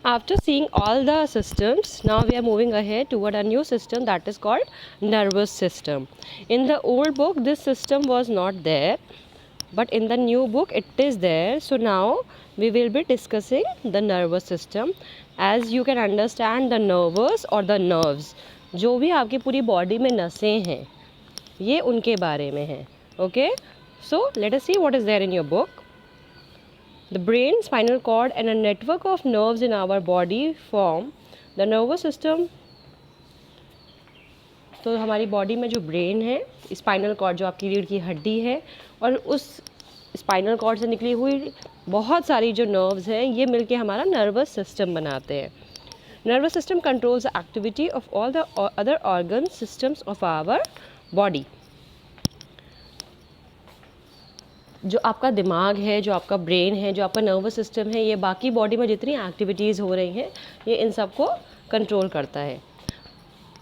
After seeing all the systems, now we are moving ahead toward a new system that is called nervous system. In the old book, this system was not there, but in the new book, it is there. So now we will be discussing the nervous system. As you can understand, the nervous or the nerves, जो भी आपकी पूरी body में नसें हैं, ये उनके बारे में है. Okay, so let us see what is there in your book. The brain, spinal cord and a network of nerves in our body form the nervous system. तो हमारी बॉडी में जो ब्रेन है, स्पाइनल कॉर्ड जो आपकी रीढ़ की हड्डी है, और उस स्पाइनल कॉर्ड से निकली हुई बहुत सारी जो नर्व्स हैं, ये मिलके हमारा नर्वस सिस्टम बनाते हैं. Nervous system controls the activity of all the other organ systems of our body. जो आपका दिमाग है, जो आपका ब्रेन है, जो आपका नर्वस सिस्टम है, ये बाकी बॉडी में जितनी एक्टिविटीज़ हो रही हैं, ये इन सब को कंट्रोल करता है.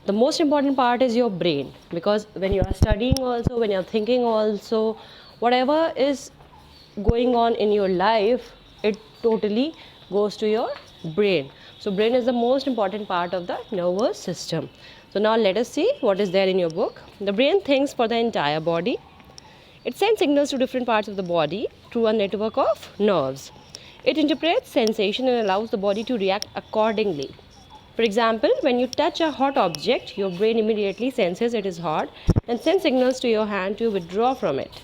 The most important part is your brain, because when you are studying also, when you are thinking also, whatever is going on in your life, it totally goes to your brain. So brain is the most important part of the nervous system. So now let us see what is there in your book. The brain thinks for the entire body. It sends signals to different parts of the body through a network of nerves. It interprets sensation and allows the body to react accordingly. For example, when you touch a hot object, your brain immediately senses it is hot and sends signals to your hand to withdraw from it.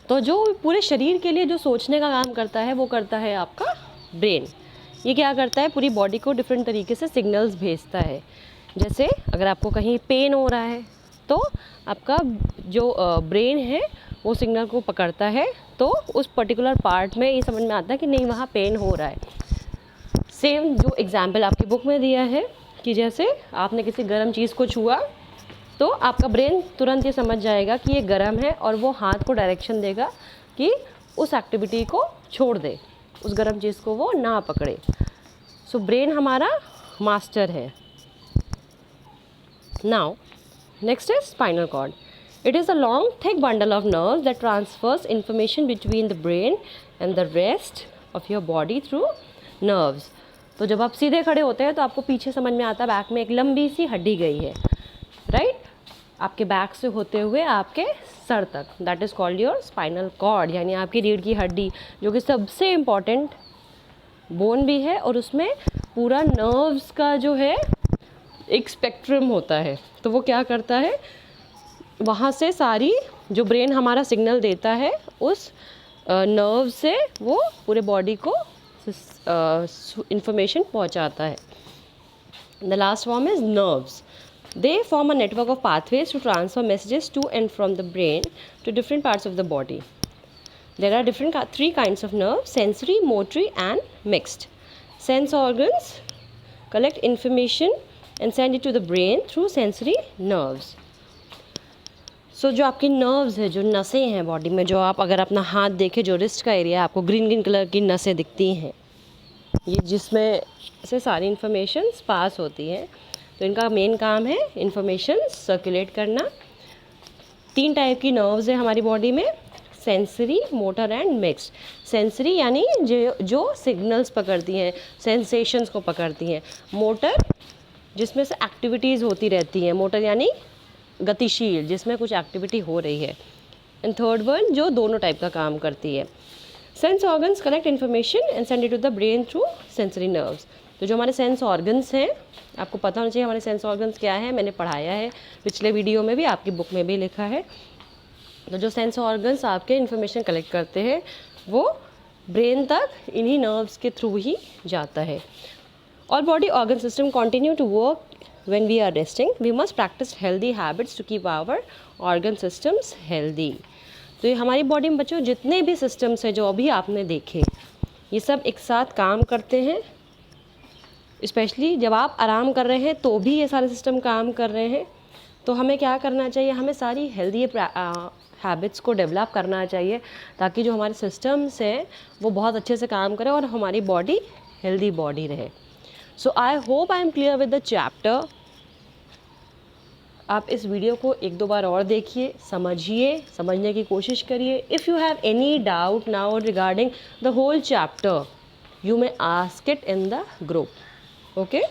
तो जो पूरे शरीर के लिए जो सोचने का काम करता है, वो करता है आपका ब्रेन. ये क्या करता है, पूरी बॉडी को डिफरेंट तरीके से सिग्नल्स भेजता है. जैसे अगर आपको कहीं पेन हो रहा है, तो आपका जो ब्रेन है वो सिग्नल को पकड़ता है, तो उस पर्टिकुलर पार्ट में ये समझ में आता है कि नहीं, वहाँ पेन हो रहा है. सेम जो एग्जाम्पल आपकी बुक में दिया है कि जैसे आपने किसी गर्म चीज़ को छुआ, तो आपका ब्रेन तुरंत ये समझ जाएगा कि ये गर्म है, और वो हाथ को डायरेक्शन देगा कि उस एक्टिविटी को छोड़ दे, उस गर्म चीज़ को वो ना पकड़े. सो ब्रेन हमारा मास्टर है. Now next is spinal cord. It is a long thick bundle of nerves that transfers information between the brain and the rest of your body through nerves. तो जब आप सीधे खड़े होते हैं तो आपको पीछे समझ में आता है बैक में एक लंबी सी हड्डी गई है, राइट, आपके बैक से होते हुए आपके सर तक. That is called your spinal cord, यानी आपकी रीढ़ की हड्डी, जो कि सबसे इम्पॉर्टेंट बोन भी है, और उसमें पूरा नर्व्स का जो है एक स्पेक्ट्रम होता है. तो वो क्या करता है, वहाँ से सारी जो ब्रेन हमारा सिग्नल देता है, उस नर्व से वो पूरे बॉडी को इंफॉर्मेशन पहुँचाता है. The last form is nerves. They form a network of pathways to transfer messages to and from the brain to different parts of the body. There are different 3 kinds of nerves: sensory, motory and mixed. Sense organs collect information and send it to the brain through sensory nerves. So जो आपकी nerves है, जो नसें हैं body में, जो आप अगर अपना हाथ देखें, जो रिस्ट का एरिया, आपको ग्रीन कलर की नसें दिखती हैं, ये जिसमें से सारी इन्फॉर्मेशंस पास होती हैं. तो इनका मेन काम है इन्फॉर्मेशन सर्कुलेट करना. 3 टाइप की नर्व्स है हमारी बॉडी में: sensory, motor and mixed. Sensory यानी जो सिग्नल्स पकड़ती हैं, सेंसेशंस को पकड़ती हैं. मोटर जिसमें से एक्टिविटीज़ होती रहती हैं, मोटर यानी गतिशील, जिसमें कुछ एक्टिविटी हो रही है. एंड थर्ड वन जो दोनों टाइप का काम करती है. Sense organs collect information and send it to the brain through sensory nerves. तो जो हमारे सेंस ऑर्गन्स हैं, आपको पता होना चाहिए हमारे सेंस ऑर्गन्स क्या है, मैंने पढ़ाया है पिछले वीडियो में भी, आपकी बुक में भी लिखा है. तो जो सेंस ऑर्गन्स आपके इन्फॉर्मेशन कलेक्ट करते हैं, वो ब्रेन तक इन्हीं नर्व्स के थ्रू ही जाता है. All body organ system continue to work when we are resting. We must practice healthy habits to keep our organ systems healthy. तो ये हमारी बॉडी में बच्चों जितने भी सिस्टम्स हैं जो अभी आपने देखे, ये सब एक साथ काम करते हैं. स्पेशली जब आप आराम कर रहे हैं तो भी ये सारे सिस्टम काम कर रहे हैं. तो हमें क्या करना चाहिए, हमें सारी हेल्दी हैबिट्स को डेवलप करना चाहिए, ताकि जो हमारे सिस्टम्स हैं वो बहुत अच्छे से काम करें और हमारी बॉडी हेल्दी बॉडी रहे. So I hope I am clear with the chapter. आप इस वीडियो को 1-2 बार और देखिए, समझिए, समझने की कोशिश करिए. If you have any doubt now regarding the whole chapter, You may ask it in the group. Okay.